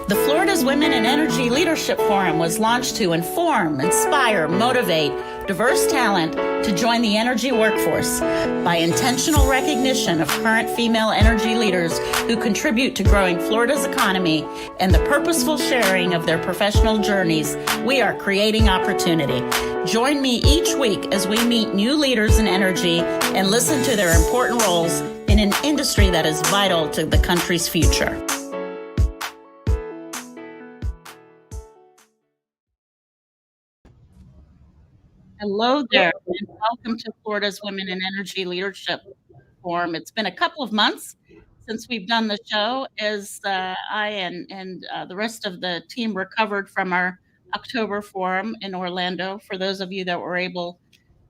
The Florida's Women in Energy Leadership Forum was launched to inform, inspire, motivate diverse talent to join the energy workforce by intentional recognition of current female energy leaders who contribute to growing Florida's economy and the purposeful sharing of their professional journeys. We are creating opportunity. Join me each week as we meet new leaders in energy and listen to their important roles in an industry that is vital to the country's future. Hello there, and welcome to Florida's Women in Energy Leadership Forum. It's been a couple of months since we've done the show as I and the rest of the team recovered from our October forum in Orlando. For those of you that were able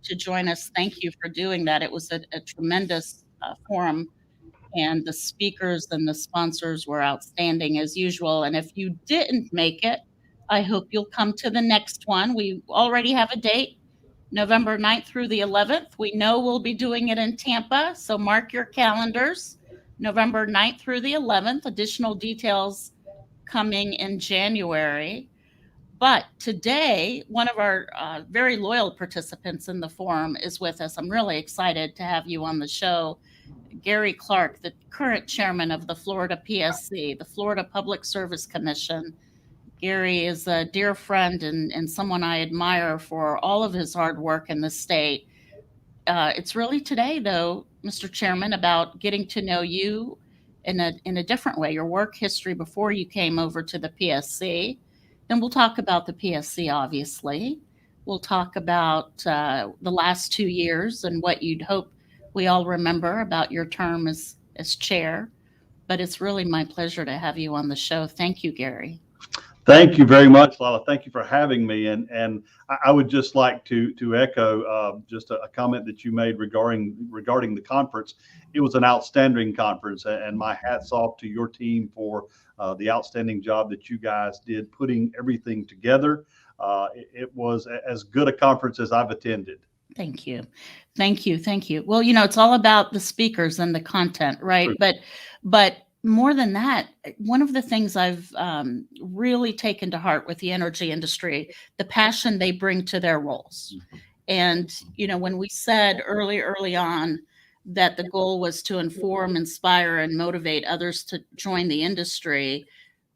to join us, thank you for doing that. It was a tremendous forum, and the speakers and the sponsors were outstanding as usual. And if you didn't make it, I hope you'll come to the next one. We already have a date. November 9th through the 11th. We know we'll be doing it in Tampa, so mark your calendars. November 9th through the 11th. Additional details coming in January. But today, one of our very loyal participants in the forum is with us. I'm really excited to have you on the show. Gary Clark, the current chairman of the Florida PSC, the Florida Public Service Commission. Gary is a dear friend and someone I admire for all of his hard work in the state. It's really today, though, Mr. Chairman, about getting to know you in a different way, your work history before you came over to the PSC. Then we'll talk about the PSC, obviously. We'll talk about the last 2 years and what you'd hope we all remember about your term as chair. But it's really my pleasure to have you on the show. Thank you, Gary. Thank you very much, Lila. Thank you for having me. And I would just like to echo just a comment that you made regarding the conference. It was an outstanding conference, and my hat's off to your team for the outstanding job that you guys did putting everything together. It was as good a conference as I've attended. Thank you. Thank you. Thank you. Well, it's all about the speakers and the content, right? True. But more than that, one of the things I've really taken to heart with the energy industry, the passion they bring to their roles. And, when we said early on that the goal was to inform, inspire, and motivate others to join the industry,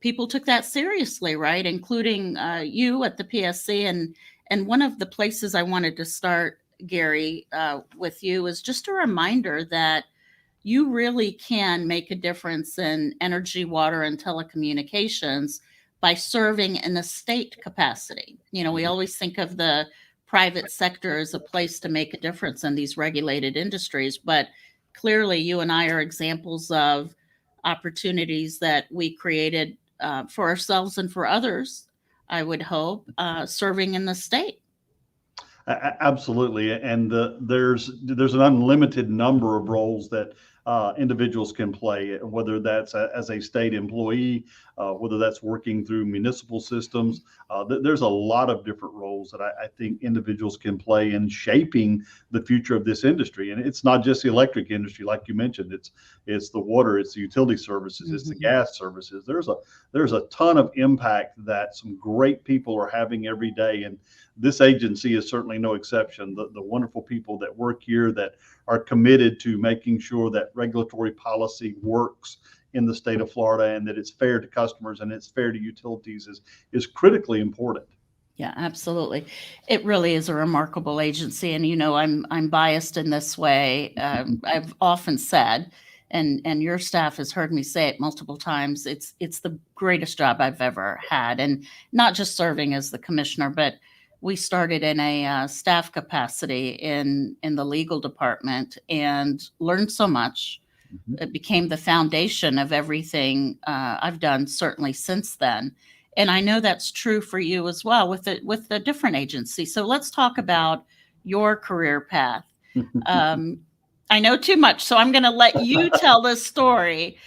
people took that seriously, right? Including you at the PSC. And one of the places I wanted to start, Gary, with you is just a reminder that you really can make a difference in energy, water, and telecommunications by serving in a state capacity. We always think of the private sector as a place to make a difference in these regulated industries, but clearly you and I are examples of opportunities that we created for ourselves and for others, I would hope, serving in the state. Absolutely. And there's an unlimited number of roles that individuals can play, whether that's as a state employee, whether that's working through municipal systems. There's a lot of different roles that I think individuals can play in shaping the future of this industry. And it's not just the electric industry, like you mentioned. It's the water, it's the utility services, it's the gas services. There's a ton of impact that some great people are having every day. And this agency is certainly no exception. The wonderful people that work here that are committed to making sure that regulatory policy works in the state of Florida and that it's fair to customers and it's fair to utilities is critically important. Yeah, absolutely. It really is a remarkable agency. And, I'm biased in this way. I've often said, and your staff has heard me say it multiple times, it's the greatest job I've ever had. And not just serving as the commissioner, but we started in a staff capacity in the legal department and learned so much. It became the foundation of everything I've done, certainly since then. And I know that's true for you as well with a different agency. So let's talk about your career path. I know too much, so I'm going to let you tell this story.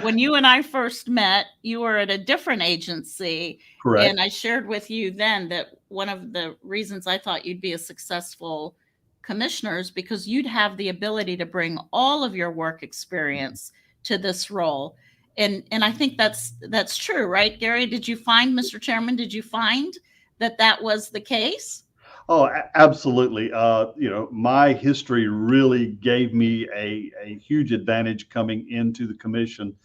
When you and I first met, you were at a different agency. Correct. And I shared with you then that one of the reasons I thought you'd be a successful commissioner is because you'd have the ability to bring all of your work experience to this role. And I think that's true, right, Gary? Did you find, Mr. Chairman, did you find that that was the case? Oh, absolutely. My history really gave me a huge advantage coming into the commission.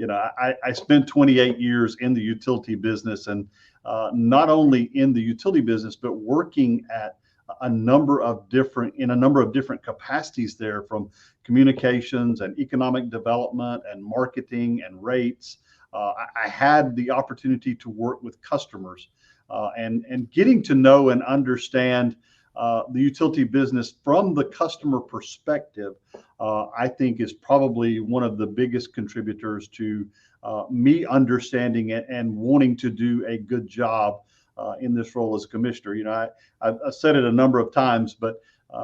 I spent 28 years in the utility business, and not only in the utility business, but working at in a number of different capacities there, from communications and economic development and marketing and rates. I had the opportunity to work with customers, and getting to know and understand the utility business from the customer perspective, I think is probably one of the biggest contributors to me understanding it and wanting to do a good job in this role as commissioner. I've said it a number of times, but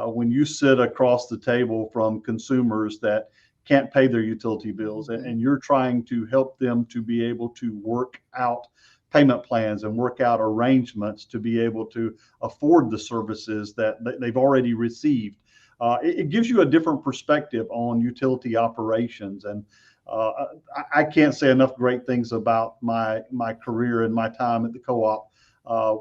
when you sit across the table from consumers that can't pay their utility bills, and you're trying to help them to be able to work out payment plans and work out arrangements to be able to afford the services that they've already received. It gives you a different perspective on utility operations. And I can't say enough great things about my career and my time at the co-op,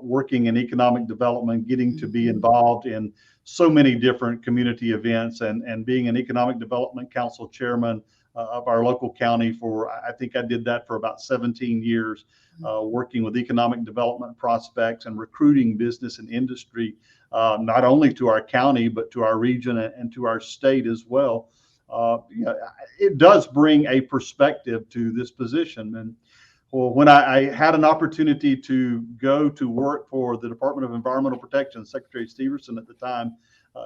working in economic development, getting to be involved in so many different community events, and being an economic development council chairman of our local county for, I think I did that for about 17 years, working with economic development prospects and recruiting business and industry, not only to our county, but to our region and to our state as well. It does bring a perspective to this position. And well, when I had an opportunity to go to work for the Department of Environmental Protection, Secretary Steverson at the time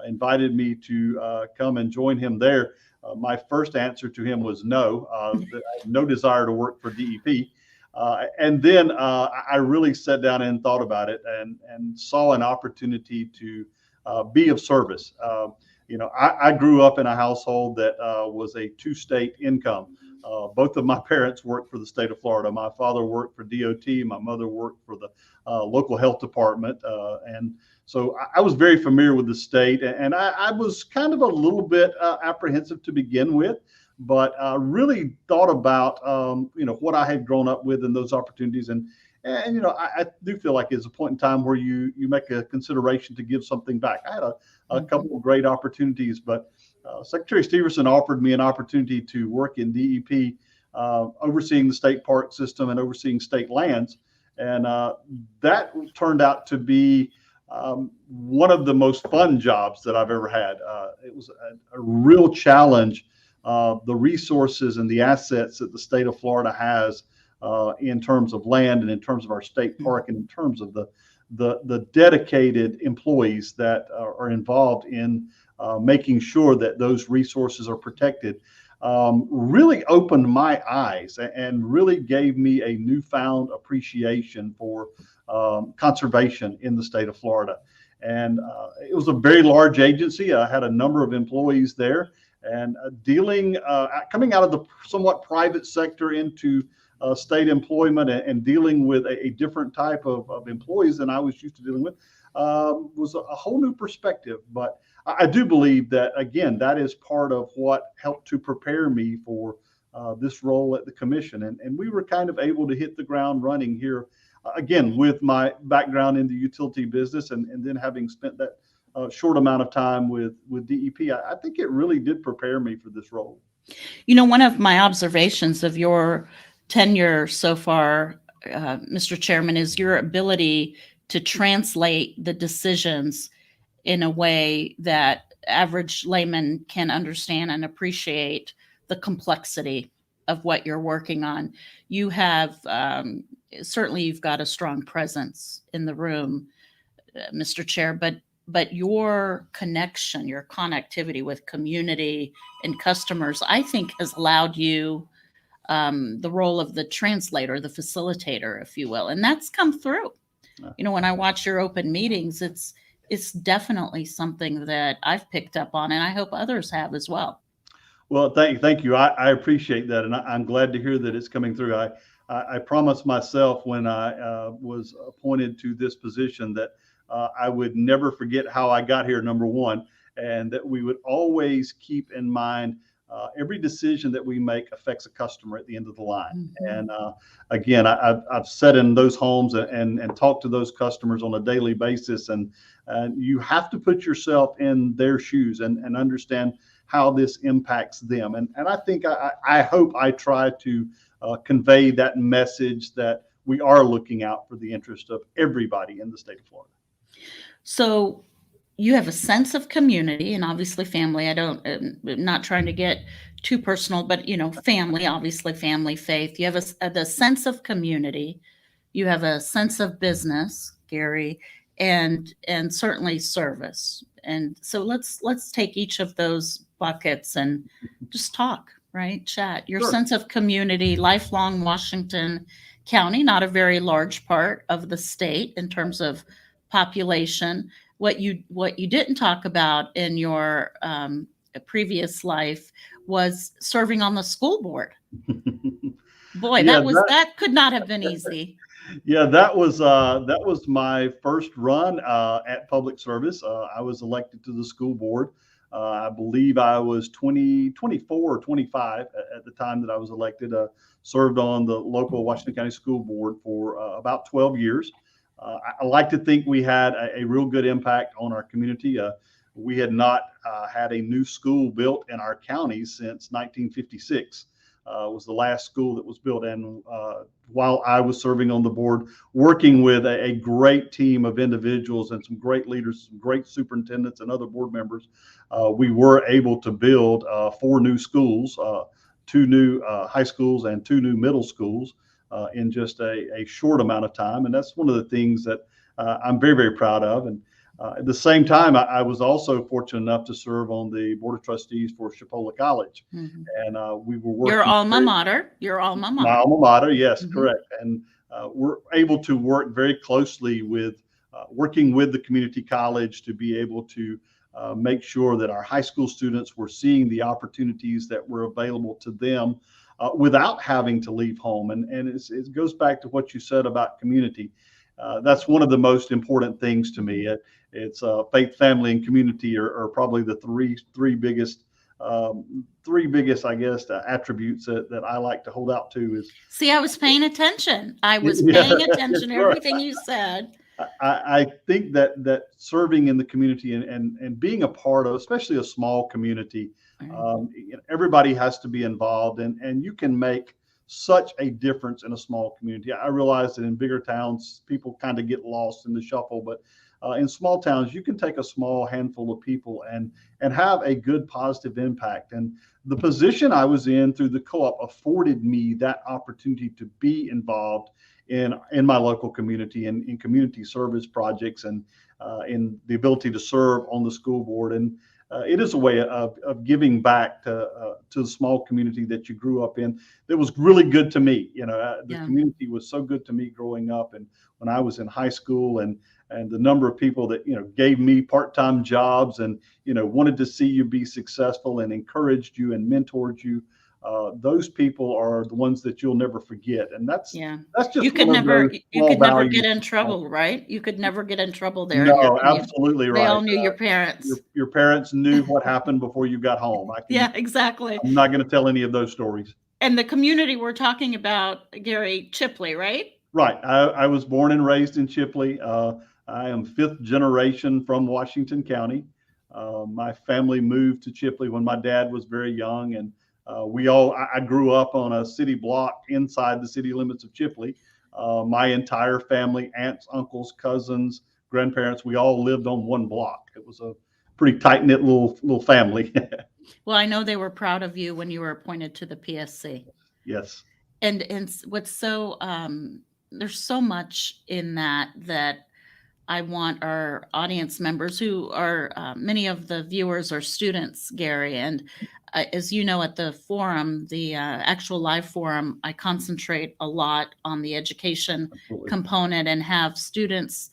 invited me to come and join him there. My first answer to him was no. I had no desire to work for DEP. And then I really sat down and thought about it, and saw an opportunity to be of service. I grew up in a household that was a two-state income. Both of my parents worked for the state of Florida. My father worked for DOT. My mother worked for the local health department. And so I was very familiar with the state, and I was kind of a little bit apprehensive to begin with, but really thought about what I had grown up with and those opportunities. And I do feel like it's a point in time where you make a consideration to give something back. I had a couple of great opportunities, but Secretary Steverson offered me an opportunity to work in DEP, overseeing the state park system and overseeing state lands. And that turned out to be one of the most fun jobs that I've ever had. It was a real challenge. The resources and the assets that the state of Florida has in terms of land and in terms of our state park and in terms of the dedicated employees that are involved in making sure that those resources are protected, really opened my eyes and really gave me a newfound appreciation for conservation in the state of Florida. And it was a very large agency. I had a number of employees there, and coming out of the somewhat private sector into state employment and dealing with a different type of employees than I was used to dealing with was a whole new perspective. But I do believe that, again, that is part of what helped to prepare me for this role at the commission. And we were kind of able to hit the ground running here, again, with my background in the utility business, and then having spent that short amount of time with DEP, I think it really did prepare me for this role. One of my observations of your tenure so far, Mr. Chairman, is your ability to translate the decisions in a way that average laymen can understand and appreciate the complexity of what you're working on. You have certainly, you've got a strong presence in the room, Mr. Chair, but your connection, your connectivity with community and customers, I think, has allowed you the role of the translator, the facilitator, if you will, and that's come through. When I watch your open meetings, it's definitely something that I've picked up on, and I hope others have as well. Well, thank you. I appreciate that, and I'm glad to hear that it's coming through. I promised myself when I was appointed to this position that I would never forget how I got here, number one, and that we would always keep in mind every decision that we make affects a customer at the end of the line. Mhm. And again, I've sat in those homes and talked to those customers on a daily basis, and you have to put yourself in their shoes and understand how this impacts them. And I think I hope I try to convey that message that we are looking out for the interest of everybody in the state of Florida. So you have a sense of community and obviously family. I don't, I'm not trying to get too personal, but family, obviously family, faith. You have the sense of community. You have a sense of business, Gary, and certainly service. And so let's take each of those buckets and just talk, right? Chat. Your Sure. sense of community, lifelong Washington County, not a very large part of the state in terms of population. What you didn't talk about in your previous life was serving on the school board. Boy, Yeah, that could not have been easy. yeah, that was my first run at public service. I was elected to the school board. I believe I was 24 or 25 at the time that I was elected. Served on the local Washington County School Board for about 12 years. I like to think we had a real good impact on our community. We had not had a new school built in our county since 1956. Was the last school that was built. And while I was serving on the board, working with a great team of individuals and some great leaders, some great superintendents and other board members, we were able to build 4 new schools, 2 new high schools and 2 new middle schools in just a short amount of time. And that's one of the things that I'm very, very proud of. And at the same time, I was also fortunate enough to serve on the board of trustees for Chipola College. Mhm. And we were Your working alma mater. Your alma my mater. alma mater, yes, Mhm. correct. And we're able to work very closely with working with the community college to be able to make sure that our high school students were seeing the opportunities that were available to them without having to leave home. And it goes back to what you said about community. That's one of the most important things to me. It's faith, family, and community are probably the three biggest, I guess, attributes that I like to hold out to. Is See, I was paying attention. I was yeah, paying attention to sure. everything you said. I think that serving in the community and being a part of, especially a small community, everybody has to be involved, and you can make such a difference in a small community. I realize that in bigger towns, people kind of get lost in the shuffle, but in small towns, you can take a small handful of people and have a good positive impact. And the position I was in through the co-op afforded me that opportunity to be involved in my local community and in community service projects and in the ability to serve on the school board. And it is a way of giving back to the small community that you grew up in. That was really good to me. The Yeah. community was so good to me growing up, and when I was in high school, and the number of people that gave me part-time jobs and wanted to see you be successful and encouraged you and mentored you. Those people are the ones that you'll never forget, and that's Yeah. just You could one of never those you small could never values. get in trouble, right? You could never get in trouble there in your No, community. absolutely They right. all knew your parents. Your parents knew what happened before you got home. Yeah, exactly. I'm not going to tell any of those stories. And the community we're talking about, Gary, Chipley, right? Right. I was born and raised in Chipley. I am 5th generation from Washington County. My family moved to Chipley when my dad was very young, and I grew up on a city block inside the city limits of Chipley. My entire family, aunts, uncles, cousins, grandparents, we all lived on one block. It was a pretty tight knit little family. Well, I know they were proud of you when you were appointed to the PSC. Yes. And what's so there's so much in that I want our audience members, who are many of the viewers are students, Gary. And as you know, at the forum, the actual live forum, I concentrate a lot on the education Absolutely. component and have students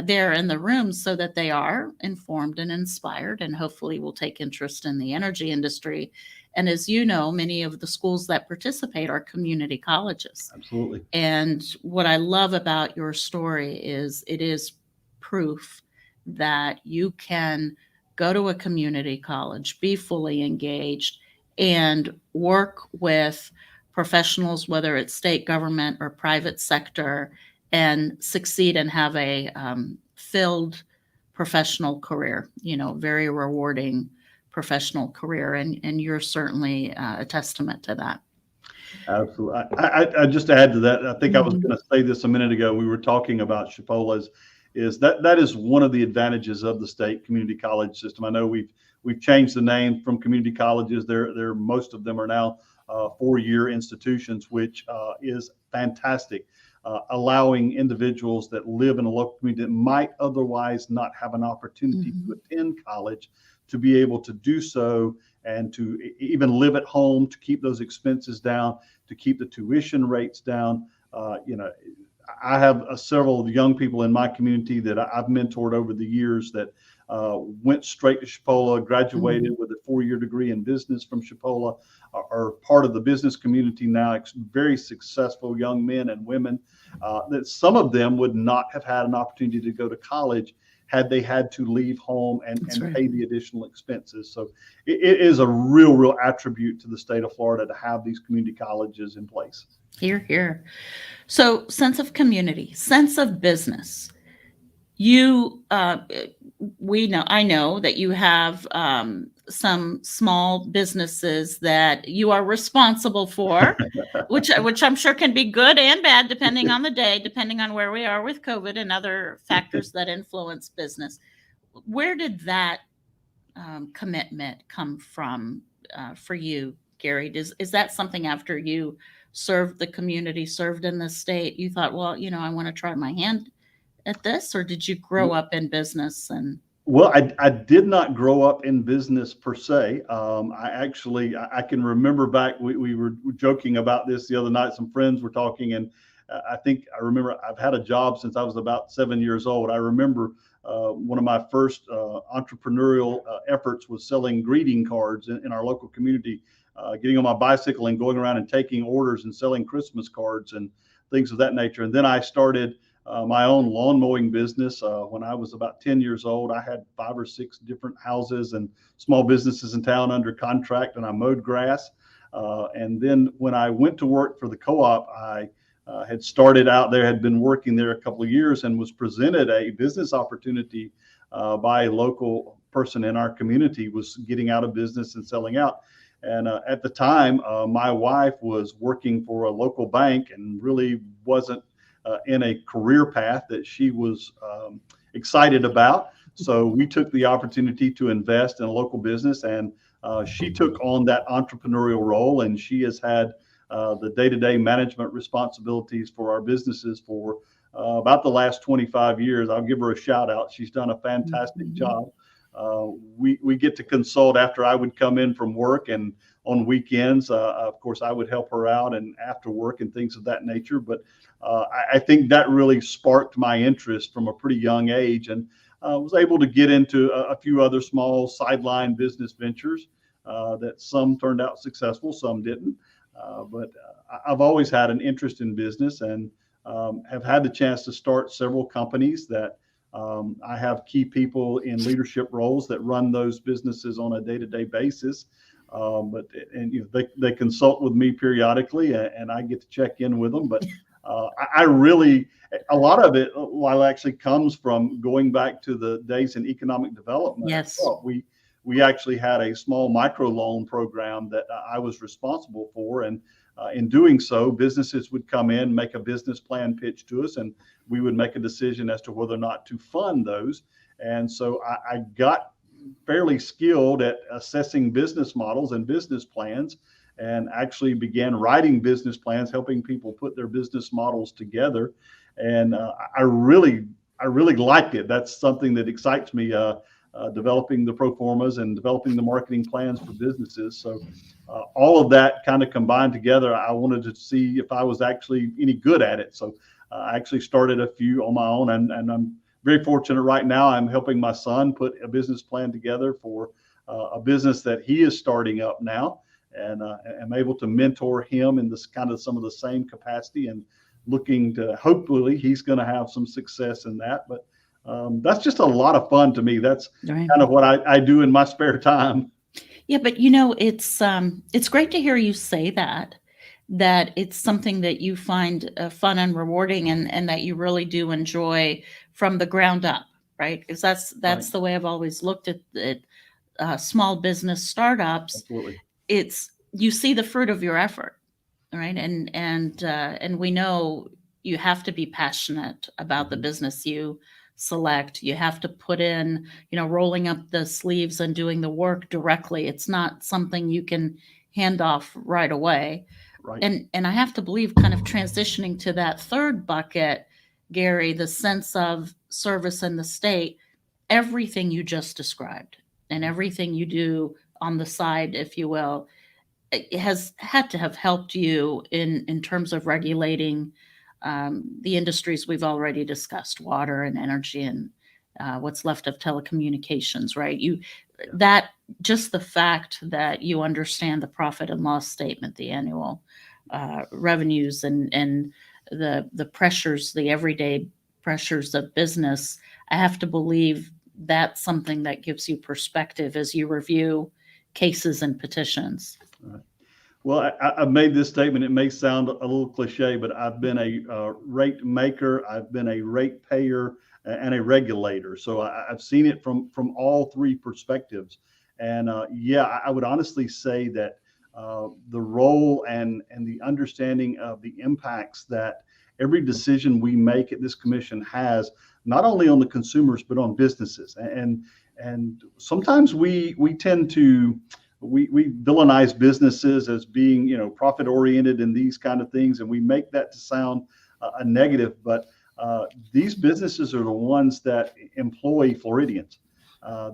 there in the room so that they are informed and inspired and hopefully will take interest in the energy industry. And as you know, many of the schools that participate are community colleges. Absolutely. And what I love about your story is it is proof that you can go to a community college, be fully engaged, and work with professionals, whether it's state government or private sector, and succeed and have a filled professional career, very rewarding professional career. And you're certainly a testament to that. Absolutely. I just add to that. I think I was Mhm. going to say this a minute ago. We were talking about Chipola's. Is that is one of the advantages of the state community college system. I know we've changed the name from community colleges. They're most of them are now 4-year institutions, which is fantastic, allowing individuals that live in a local community that might otherwise not have an opportunity to Mhm. attend college to be able to do so and to even live at home, to keep those expenses down, to keep the tuition rates down. I have several young people in my community that I've mentored over the years that went straight to Chipola, graduated Mhm. with a 4-year degree in business from Chipola, are part of the business community now, very successful young men and women that some of them would not have had an opportunity to go to college had they had to leave home That's and right. pay the additional expenses. So it is a real attribute to the state of Florida to have these community colleges in place. Here, here. So, sense of community, sense of business. You, I know that you have some small businesses that you are responsible for, which I'm sure can be good and bad depending on the day, depending on where we are with COVID and other factors that influence business. Where did that commitment come from for you, Gary? Is that something after you served the community, served in the state, you thought, well, I want to try my hand at this, or did you grow up in business and? Well, I did not grow up in business per se. I can remember back, we were joking about this the other night. Some friends were talking, and I remember I've had a job since I was about 7 years old. I remember one of my first entrepreneurial efforts was selling greeting cards in our local community, getting on my bicycle and going around and taking orders and selling Christmas cards and things of that nature. And then I started my own lawn mowing business. When I was about 10 years old, I had 5 or 6 different houses and small businesses in town under contract, and I mowed grass. And then when I went to work for the co-op, I had started out there, had been working there a couple of years, and was presented a business opportunity by a local person in our community, was getting out of business and selling out. And at the time, my wife was working for a local bank and really wasn't in a career path that she was excited about. So we took the opportunity to invest in a local business, and she took on that entrepreneurial role, and she has had the day-to-day management responsibilities for our businesses for about the last 25 years. I'll give her a shout out. She's done a fantastic Mhm. job. We get to consult after I would come in from work, and on weekends, of course, I would help her out and after work and things of that nature. But I think that really sparked my interest from a pretty young age, and was able to get into a few other small sideline business ventures that some turned out successful, some didn't. But I've always had an interest in business, and have had the chance to start several companies that I have key people in leadership roles that run those businesses on a day-to-day basis. They consult with me periodically, and I get to check in with them. But I really, a lot of it, while actually comes from going back to the days in economic development as Yes. well. We actually had a small micro loan program that I was responsible for, and in doing so, businesses would come in, make a business plan pitch to us, and we would make a decision as to whether or not to fund those. And so I got fairly skilled at assessing business models and business plans, and actually began writing business plans, helping people put their business models together. And I really liked it. That's something that excites me. Developing the pro formas and developing the marketing plans for businesses. So all of that kind of combined together, I wanted to see if I was actually any good at it. So I actually started a few on my own, and I'm very fortunate right now. I'm helping my son put a business plan together for a business that he is starting up now, and am able to mentor him in this kind of some of the same capacity, and looking to hopefully he's going to have some success in that. But that's just a lot of fun to me. That's Right. kind of what I do in my spare time. Yeah, but it's great to hear you say that it's something that you find fun and rewarding, and that you really do enjoy from the ground up, right? Because Right. that's the way I've always looked at it. Small business startups, Absolutely. it's you see the fruit of your effort, right? And we know you have to be passionate about the Mhm. business you select. You have to put in, rolling up the sleeves and doing the work directly. It's not something you can hand off right away. Right. And I have to believe, kind of transitioning to that third bucket, Gary, the sense of service in the state, everything you just described and everything you do on the side, if you will, it has had to have helped you in terms of regulating the industries we've already discussed, water and energy, and what's left of telecommunications, right? You Yeah. that just the fact that you understand the profit and loss statement, the annual revenues, and the pressures, the everyday pressures of business. I have to believe that's something that gives you perspective as you review cases and petitions. Right. Well, I've made this statement. It may sound a little cliche, but I've been a rate maker, I've been a rate payer, and a regulator. So I've seen it from all three perspectives. And yeah, I would honestly say that the role and the understanding of the impacts that every decision we make at this commission has, not only on the consumers but on businesses. And sometimes we tend to we villainize businesses as being, profit oriented and these kind of things, and we make that to sound a negative. But these businesses are the ones that employ Floridians.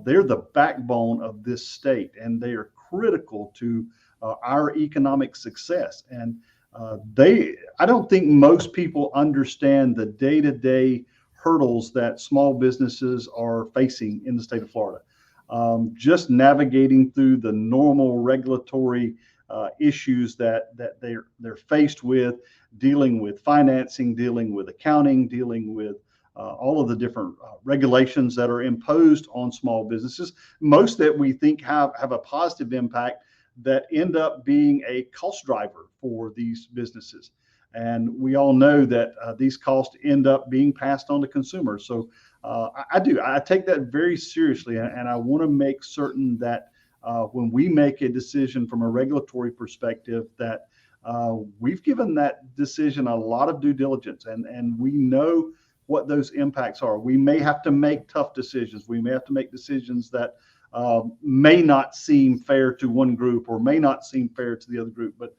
They're the backbone of this state, and they are critical to our economic success. And I don't think most people understand the day-to-day hurdles that small businesses are facing in the state of Florida. Just navigating through the normal regulatory issues that they're faced with, dealing with financing, dealing with accounting, dealing with all of the different regulations that are imposed on small businesses, most that we think have a positive impact, that end up being a cost driver for these businesses. And we all know that these costs end up being passed on to consumers. So I take that very seriously, and I want to make certain that when we make a decision from a regulatory perspective, that we've given that decision a lot of due diligence, and we know what those impacts are. We may have to make tough decisions. We may have to make decisions that may not seem fair to one group or may not seem fair to the other group. But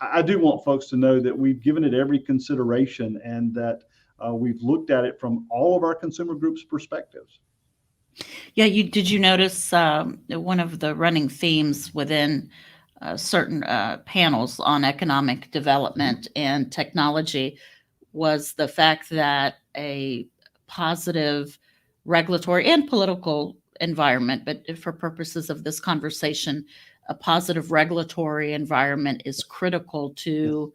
I do want folks to know that we've given it every consideration, and that we've looked at it from all of our consumer groups' perspectives. Yeah, did you notice one of the running themes within certain panels on economic development and technology was the fact that a positive regulatory and political environment, but for purposes of this conversation, a positive regulatory environment is critical Yes, to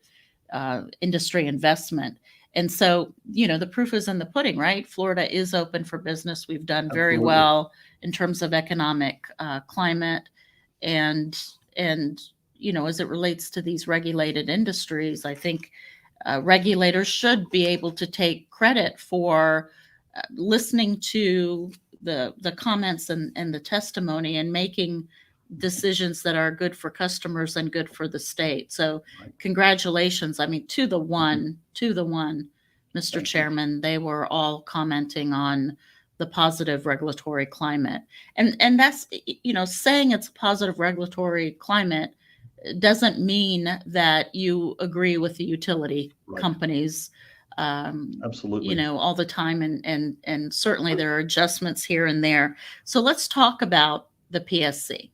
industry investment. And so, the proof is in the pudding, right? Florida is open for business. We've done very absolutely. well in terms of economic climate, and and as it relates to these regulated industries, I think regulators should be able to take credit for listening to the comments and the testimony, and making decisions that are good for customers and good for the state. So Right. congratulations. I mean, Mhm. to the one, Mr. Thank you. Chairman, they were all commenting on the positive regulatory climate. And that's, saying it's a positive regulatory climate doesn't mean that you agree with the utility Right. companies Absolutely. all the time, and certainly there are adjustments here and there. So let's talk about the PSC.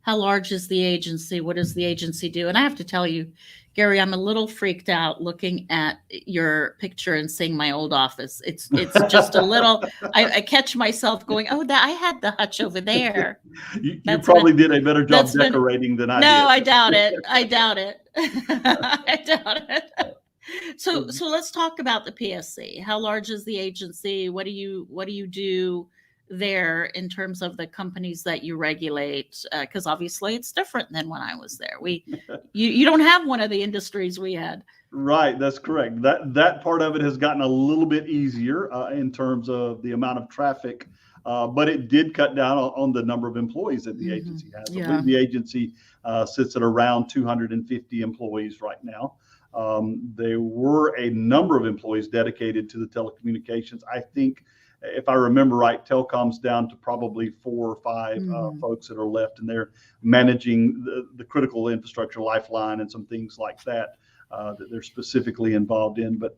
How large is the agency? What does the agency do? And I have to tell you, Gary, I'm a little freaked out looking at your picture and seeing my old office. It's just a little. I catch myself going, "Oh, that I had the hutch over there." You That's been probably did a better job that's been. decorating than I No, did. I doubt it. I doubt it. I doubt it. So let's talk about the PSC. How large is the agency? What do you do? there in terms of the companies that you regulate? Because obviously it's different than when I was there. You don't have one of the industries we had. Right, that's correct. That part of it has gotten a little bit easier in terms of the amount of traffic, but it did cut down on the number of employees that the agency has. I Yeah. believe the agency sits at around 250 employees right now. There were a number of employees dedicated to the telecommunications. I think, if I remember right, telecom's down to probably 4 or 5 folks that are left, and they're managing the critical infrastructure, Lifeline, and some things like that. That they're specifically involved in. But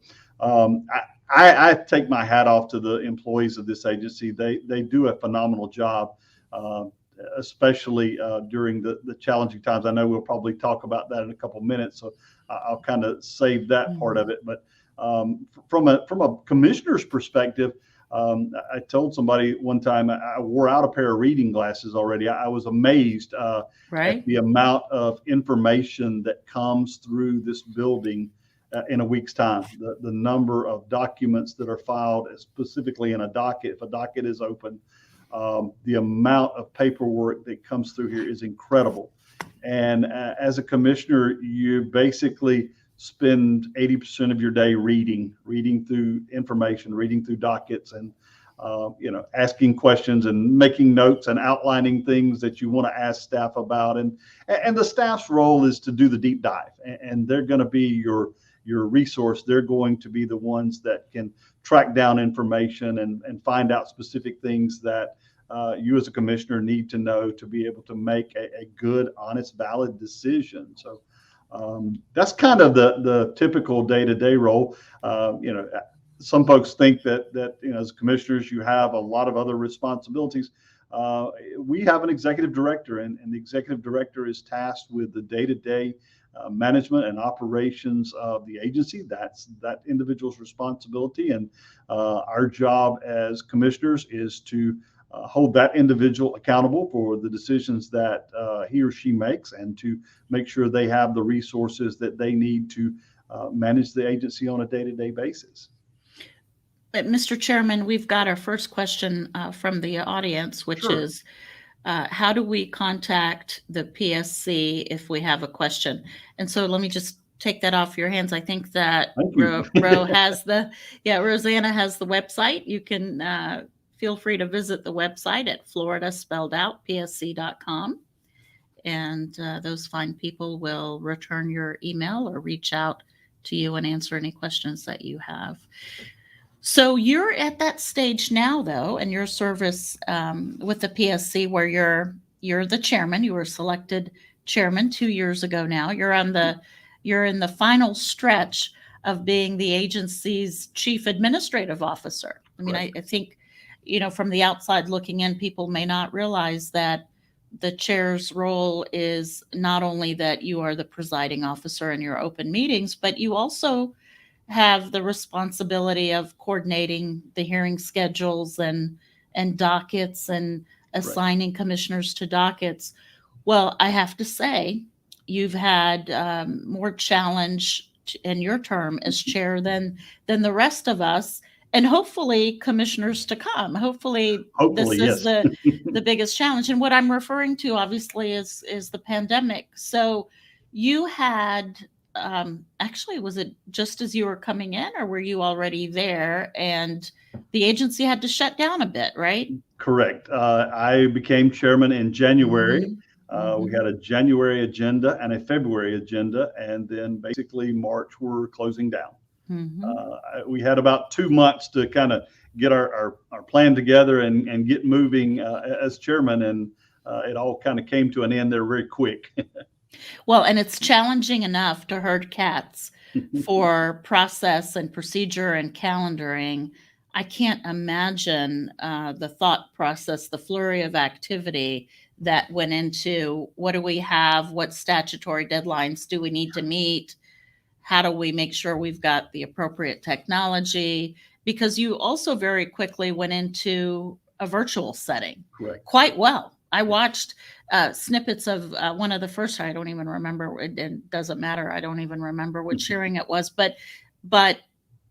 I take my hat off to the employees of this agency. They do a phenomenal job, especially during the challenging times. I know we'll probably talk about that in a couple of minutes, so I'll kind of save that part of it. But from a commissioner's perspective, I told somebody one time I wore out a pair of reading glasses already. I was amazed at the amount of information that comes through this building in a week's time. The number of documents that are filed, specifically in a docket, if a docket is open, the amount of paperwork that comes through here is incredible. And as a commissioner, you basically spend 80% of your day reading through information, reading through dockets, and asking questions and making notes and outlining things that you want to ask staff about. And the staff's role is to do the deep dive, and they're going to be your resource. They're going to be the ones that can track down information and find out specific things that you as a commissioner need to know to be able to make a good, honest, valid decision. So that's kind of the typical day-to-day role. Some folks think that as commissioners you have a lot of other responsibilities. We have an executive director, and the executive director is tasked with the day-to-day management and operations of the agency. That's that individual's responsibility, and our job as commissioners is to hold that individual accountable for the decisions that he or she makes, and to make sure they have the resources that they need to manage the agency on a day-to-day basis. But Mr. Chairman, we've got our first question from the audience, which is, how do we contact the PSC if we have a question? And so let me just take that off your hands. I think that Ro has Rosanna has the website. You can feel free to visit the website at Florida spelled out psc.com. And those fine people will return your email or reach out to you and answer any questions that you have. So you're at that stage now, though, in your service with the PSC, where you're the chairman. You were selected chairman 2 years ago. Now you're in the final stretch of being the agency's chief administrative officer. I mean, I think, from the outside looking in, people may not realize that the chair's role is not only that you are the presiding officer in your open meetings, but you also have the responsibility of coordinating the hearing schedules and dockets and assigning commissioners to dockets. Well, I have to say, you've had more challenge in your term as chair than the rest of us, and hopefully commissioners to come. Hopefully this is the biggest challenge. And what I'm referring to, obviously, is the pandemic. So you had actually, was it just as you were coming in, or were you already there and the agency had to shut down a bit, right? Correct. I became chairman in January. We had a January agenda and a February agenda, and then basically March we're closing down. We had about 2 months to kind of get our plan together and get moving as chairman, and it all kind of came to an end there very quick. Well, and it's challenging enough to herd cats for process and procedure and calendaring. I can't imagine the thought process, the flurry of activity that went into what do we have, what statutory deadlines do we need to meet, how do we make sure we've got the appropriate technology, because you also very quickly went into a virtual setting. Correct. Quite well. I watched snippets of one of the first, I don't even remember, it doesn't matter, I don't even remember which hearing it was, but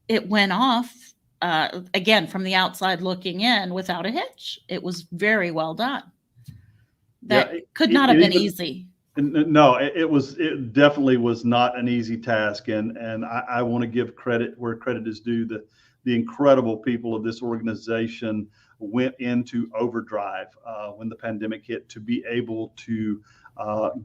it went off again, from the outside looking in, without a hitch. It was very well done. Yeah, That could not have been easy. No, it definitely was not an easy task, and I want to give credit where credit is due. The incredible people of this organization went into overdrive when the pandemic hit to be able to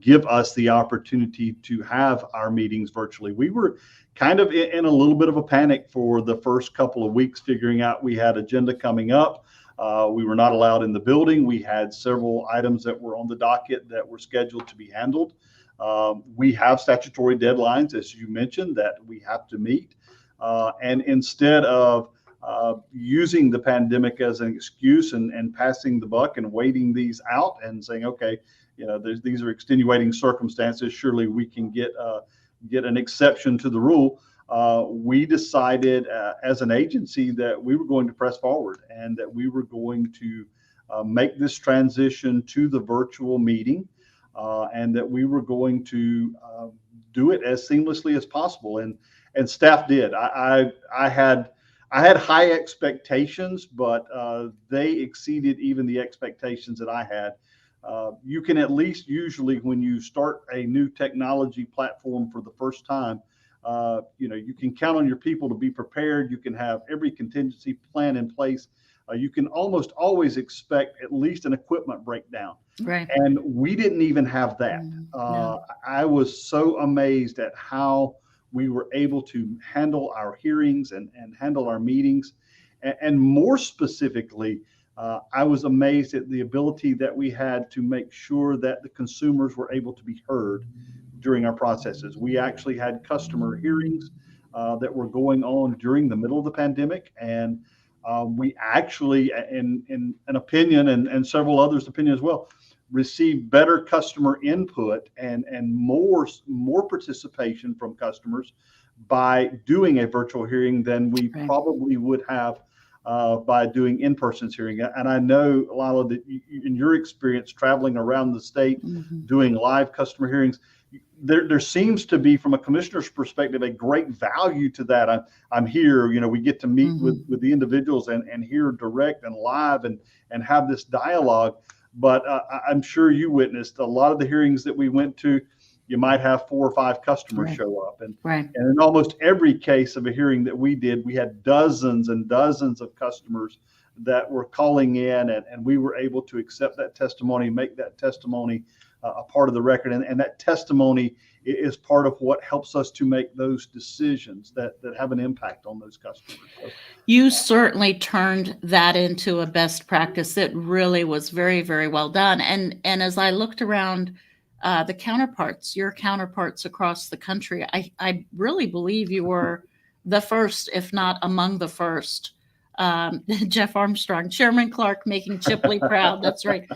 give us the opportunity to have our meetings virtually. We were kind of in a little bit of a panic for the first couple of weeks, figuring out we had agenda coming up. We were not allowed in the building. We had several items that were on the docket that were scheduled to be handled. We have statutory deadlines, as you mentioned, that we have to meet. And instead of using the pandemic as an excuse and passing the buck and waiting these out and saying, okay, these are extenuating circumstances, surely we can get an exception to the rule. We decided as an agency that we were going to press forward and that we were going to make this transition to the virtual meeting and that we were going to do it as seamlessly as possible. And staff did. I had high expectations, but they exceeded even the expectations that I had. You can at least usually, when you start a new technology platform for the first time, you can count on your people to be prepared. You can have every contingency plan in place. You can almost always expect at least an equipment breakdown. Right. And we didn't even have that. No. I was so amazed at how we were able to handle our hearings and handle our meetings. And more specifically, I was amazed at the ability that we had to make sure that the consumers were able to be heard during our processes. We actually had customer hearings that were going on during the middle of the pandemic. And we actually, in an opinion and several others' opinion as well, received better customer input and more participation from customers by doing a virtual hearing than we probably would have by doing in-person hearing. And I know, Lila, that in your experience traveling around the state, doing live customer hearings, there seems to be, from a commissioner's perspective, a great value to that. I'm here, we get to meet with the individuals and hear direct and live and have this dialogue. But I'm sure you witnessed a lot of the hearings that we went to. You might have 4 or 5 customers show up. And in almost every case of a hearing that we did, we had dozens and dozens of customers that were calling in, and we were able to accept that testimony, make that testimony a part of the record. And that testimony is part of what helps us to make those decisions that have an impact on those customers. So, you certainly turned that into a best practice. It really was very, very well done. And as I looked around your counterparts across the country, I really believe you were the first, if not among the first. Jeff Armstrong, Chairman Clark, making Chipley proud. That's right.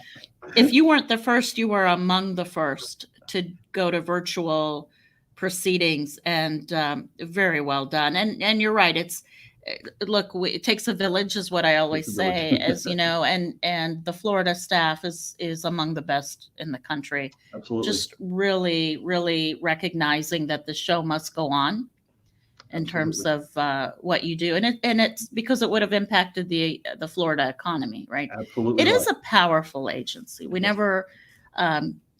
If you weren't the first, you were among the first to go to virtual proceedings, and very well done. And you're right. It takes a village, is what I always say, as you know, and the Florida staff is among the best in the country. Absolutely. Just really, really recognizing that the show must go on in terms of what you do. And it's because it would have impacted the Florida economy, right? Absolutely. It is a powerful agency. We never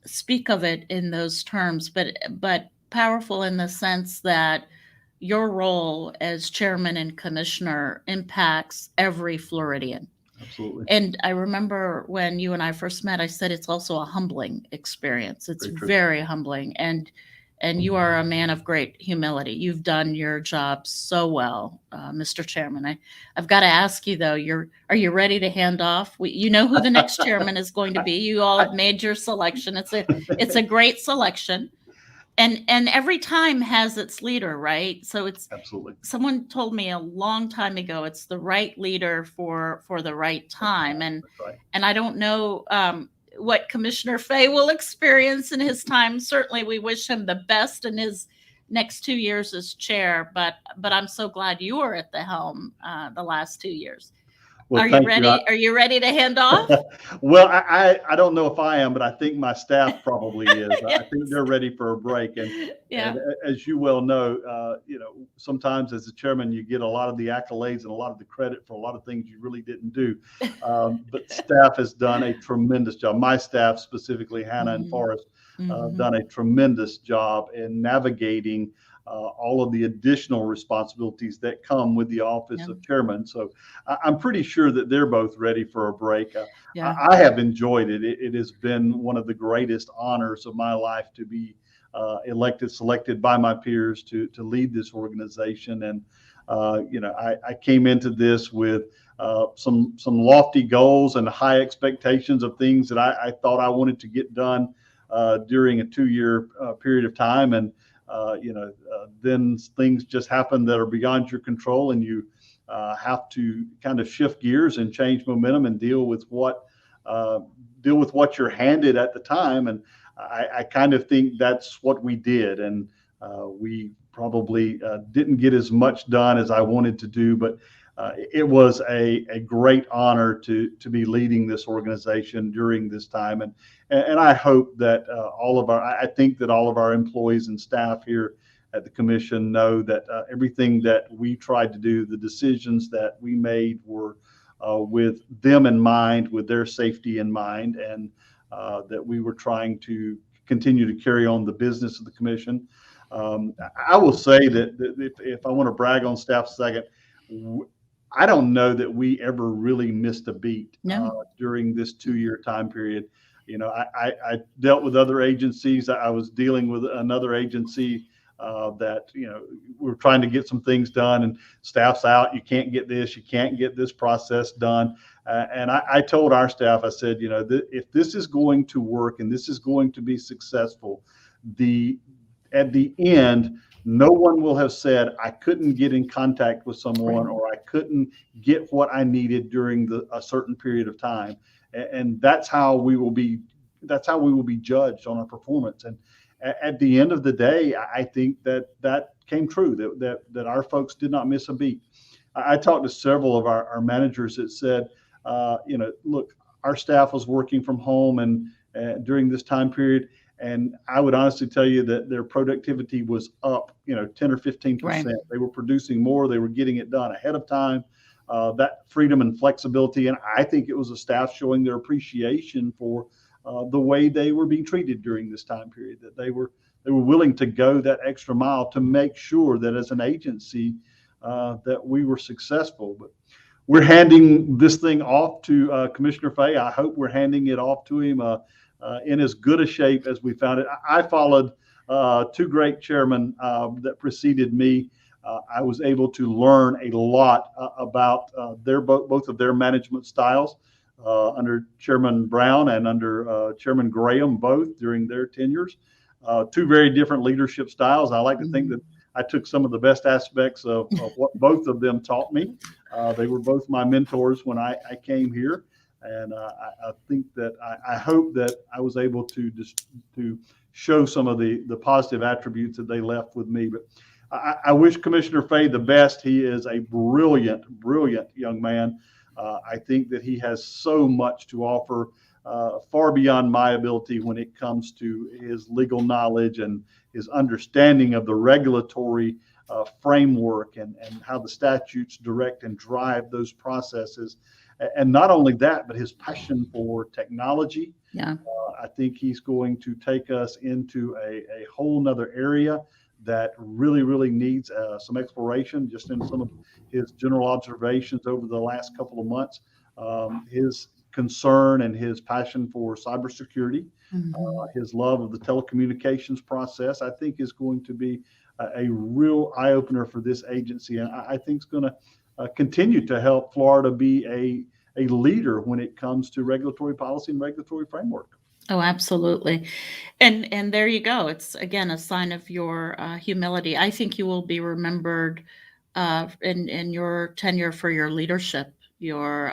speak of it in those terms, but powerful in the sense that your role as chairman and commissioner impacts every Floridian. Absolutely. And I remember when you and I first met, I said it's also a humbling experience. It's very humbling. And you are a man of great humility. You've done your job so well, Mr. Chairman. I've got to ask you, though, are you ready to hand off? You know who the next chairman is going to be. You all have made your selection. It's a great selection. And every time has its leader, right? So it's absolutely. Someone told me a long time ago, it's the right leader for the right time. And I don't know what Commissioner Fay will experience in his time. Certainly, we wish him the best in his next 2 years as chair. But I'm so glad you were at the helm the last 2 years. Well, thank you. Are you ready to hand off? Well, I don't know if I am, but I think my staff probably is. I think Yes. they're ready for a break. And Yeah. as you well know, sometimes as the chairman, you get a lot of the accolades and a lot of the credit for a lot of things you really didn't do. But staff has done a tremendous job. My staff, specifically Hannah and Mhm. Forrest, Mhm. done a tremendous job in navigating all of the additional responsibilities that come with the office Yeah. of chairman. So I'm pretty sure that they're both ready for a break. Yeah. I have enjoyed it. It has been one of the greatest honors of my life to be elected, selected by my peers to lead this organization. And I came into this with some lofty goals and high expectations of things that I thought I wanted to get done during a 2 year period of time. And then things just happen that are beyond your control, and you have to kind of shift gears and change momentum and uh, deal with what you're handed at the time. And I kind of think that's what we did. And we probably didn't get as much done as I wanted to do, but it was a great honor to be leading this organization during this time. And I hope that I think that all of our employees and staff here at the commission know that everything that we tried to do, the decisions that we made were with them in mind, with their safety in mind, and that we were trying to continue to carry on the business of the commission. I will say that if I want to brag on staff a second, I don't know that we ever really missed a beat No. during this 2 year time period. I dealt with other agencies. I was dealing with another agency that we're trying to get some things done, and staff's out. You can't get this. You can't get this process done. And I told our staff, I said, if this is going to work and this is going to be successful, at the end, no one will have said I couldn't get in contact with someone Right. or I couldn't get what I needed during a certain period of time. And that's how we will be. That's how we will be judged on our performance. And at the end of the day, I think that came true. That our folks did not miss a beat. I talked to several of our managers that said, look, our staff was working from home and during this time period, and I would honestly tell you that their productivity was up, 10 or 15%. Right. They were producing more. They were getting it done ahead of time. That freedom and flexibility, and I think it was a staff showing their appreciation for the way they were being treated during this time period. That they were willing to go that extra mile to make sure that as an agency that we were successful. But we're handing this thing off to Commissioner Fay. I hope we're handing it off to him in as good a shape as we found it. I followed two great chairmen that preceded me. I was able to learn a lot about both of their management styles under Chairman Brown and under Chairman Graham, both during their tenures. Two very different leadership styles. I like to think that I took some of the best aspects of what both of them taught me. They were both my mentors when I came here. And I think that I hope that I was able to show some of the positive attributes that they left with me. But I wish Commissioner Fay the best. He is a brilliant, brilliant young man. I think that he has so much to offer, far beyond my ability when it comes to his legal knowledge and his understanding of the regulatory framework and how the statutes direct and drive those processes. And not only that, but his passion for technology. Yeah. I think he's going to take us into a whole nother area that really, really needs some exploration. Just in some of his general observations over the last couple of months, his concern and his passion for cybersecurity, his love of the telecommunications process, I think is going to be a real eye opener for this agency. And I think it's going to continue to help Florida be a leader when it comes to regulatory policy and regulatory framework. Oh, absolutely. And there you go. It's again a sign of your humility. I think you will be remembered in your tenure for your leadership, your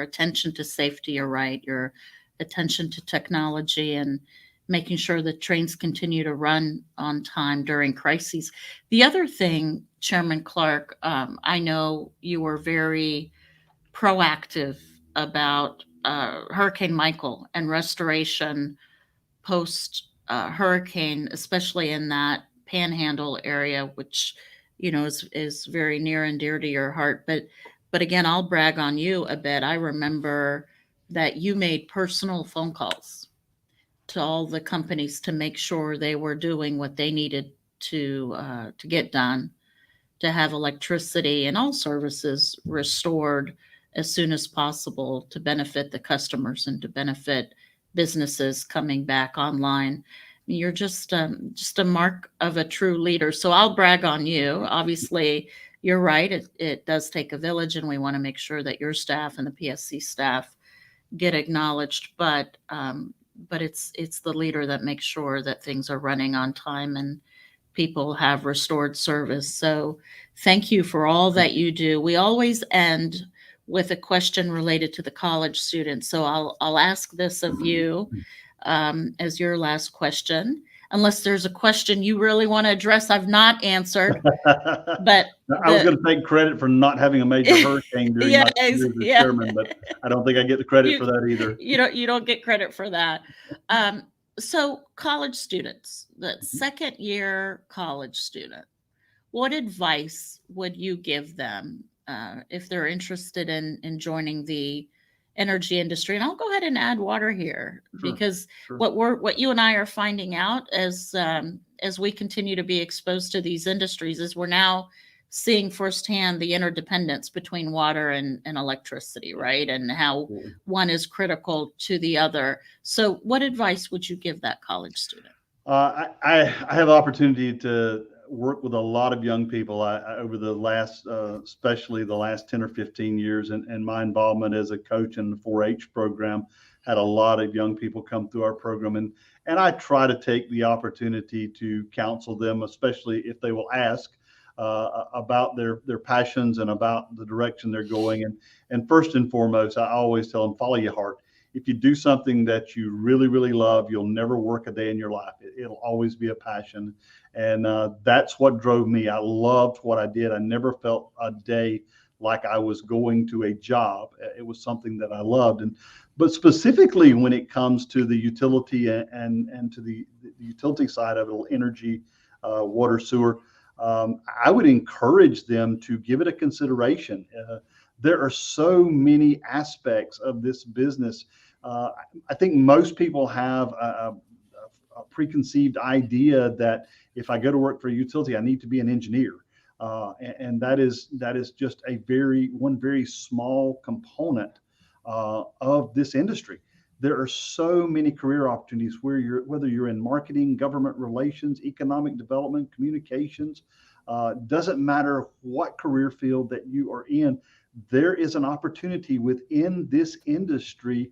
attention to safety, you're right, your attention to technology, and making sure that trains continue to run on time during crises. The other thing, Chairman Clark, I know you were very proactive about Hurricane Michael and restoration post hurricane, especially in that panhandle area, which is very near and dear to your heart. But again, I'll brag on you a bit. I remember that you made personal phone calls to all the companies to make sure they were doing what they needed to get done, to have electricity and all services restored as soon as possible to benefit the customers and to benefit businesses coming back online. You're just a mark of a true leader. So I'll brag on you. Obviously, you're right. It does take a village, and we want to make sure that your staff and the PSC staff get acknowledged. But it's the leader that makes sure that things are running on time and people have restored service. So thank you for all that you do. We always end with a question related to the college students. So I'll ask this of you as your last question, unless there's a question you really want to address I've not answered. But I was going to take credit for not having a major hurricane during yeah, my career as yeah. chairman, but I don't think I get the credit You for that either. you don't get credit for that. So college students, the second year college student, what advice would you give them if they're interested in joining the energy industry? And I'll go ahead and add water here Sure, because sure. what you and I are finding out as we continue to be exposed to these industries is we're now seeing firsthand the interdependence between water and electricity, right? And how Absolutely. one is critical to the other. So, what advice would you give that college student? I have the opportunity to work with a lot of young people over the last, especially the last 10 or 15 years, and my involvement as a coach in the 4-H program had a lot of young people come through our program, and I try to take the opportunity to counsel them, especially if they will ask about their passions and about the direction they're going. And first and foremost, I always tell them, follow your heart. If you do something that you really, really love, you'll never work a day in your life. It'll always be a passion. And that's what drove me. I loved what I did. I never felt a day like I was going to a job. It was something that I loved. But specifically when it comes to the utility and to the utility side of it, energy, water, sewer, I would encourage them to give it a consideration. There are so many aspects of this business. I think most people have a preconceived idea that if I go to work for a utility, I need to be an engineer. And that is just one very small component of this industry. There are so many career opportunities whether you're in marketing, government relations, economic development, communications, doesn't matter what career field that you are in, there is an opportunity within this industry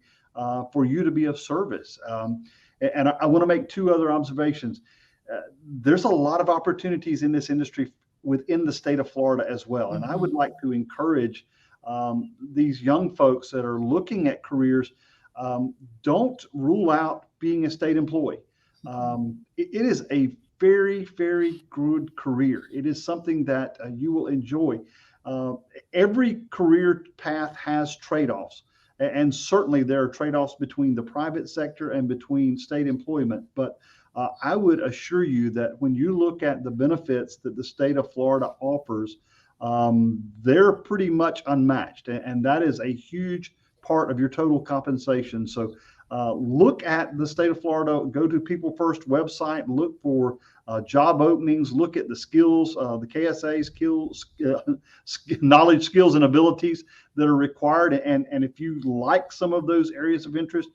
for you to be of service. And I want to make two other observations. There's a lot of opportunities in this industry within the state of Florida as well. And I would like to encourage these young folks that are looking at careers, don't rule out being a state employee. It is a very, very good career. It is something that you will enjoy. Every career path has trade-offs, and certainly there are trade-offs between the private sector and between state employment. But I would assure you that when you look at the benefits that the state of Florida offers, they're pretty much unmatched, and that is a huge part of your total compensation. So look at the state of Florida, go to People First website, look for job openings, look at the skills, the KSA skills, knowledge, skills, and abilities that are required. And if you like some of those areas of interest,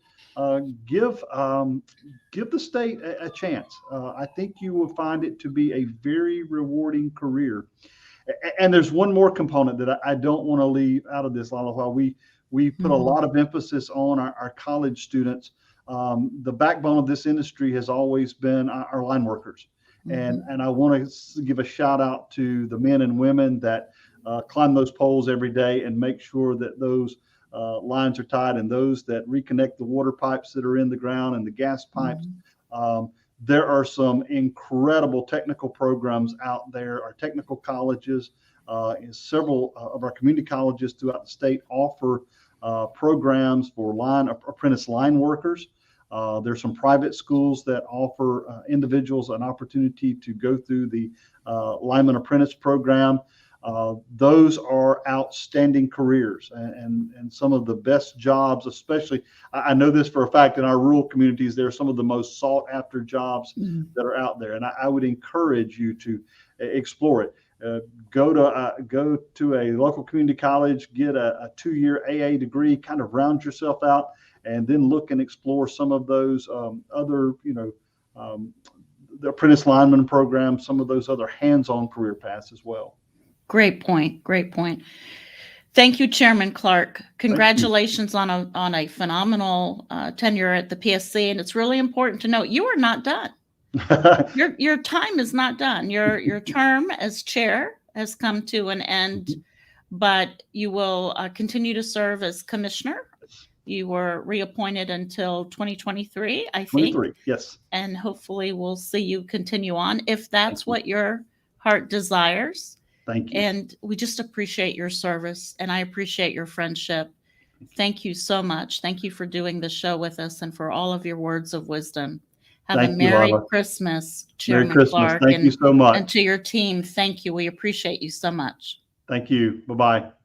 give the state a chance. I think you will find it to be a very rewarding career. And there's one more component that I don't want to leave out of this, Lila. While we put a lot of emphasis on our college students, the backbone of this industry has always been our line workers. And I want to give a shout out to the men and women that climb those poles every day and make sure that those lines are tied, and those that reconnect the water pipes that are in the ground and the gas pipes. There are some incredible technical programs out there, our technical colleges. Several of our community colleges throughout the state offer programs for apprentice line workers. There's some private schools that offer individuals an opportunity to go through the lineman apprentice program. Those are outstanding careers and some of the best jobs, especially. I know this for a fact in our rural communities, they're some of the most sought after jobs that are out there. And I would encourage you to explore it. Go to a local community college, get a 2-year AA degree, kind of round yourself out, and then look and explore some of those other, the apprentice lineman program, some of those other hands-on career paths as well. Great point. Great point. Thank you, Chairman Clark. Congratulations on a phenomenal tenure at the PSC. And it's really important to note you are not done. Your time is not done. Your term as chair has come to an end, but you will continue to serve as commissioner. You were reappointed until 2023, I think. 23, yes. And hopefully we'll see you continue on if that's what your heart desires. Thank you. And we just appreciate your service, and I appreciate your friendship. Thank you so much. Thank you for doing the show with us and for all of your words of wisdom. Have a Merry Christmas, Chairman Clark. Thank you so much. And to your team, thank you. We appreciate you so much. Thank you. Bye-bye.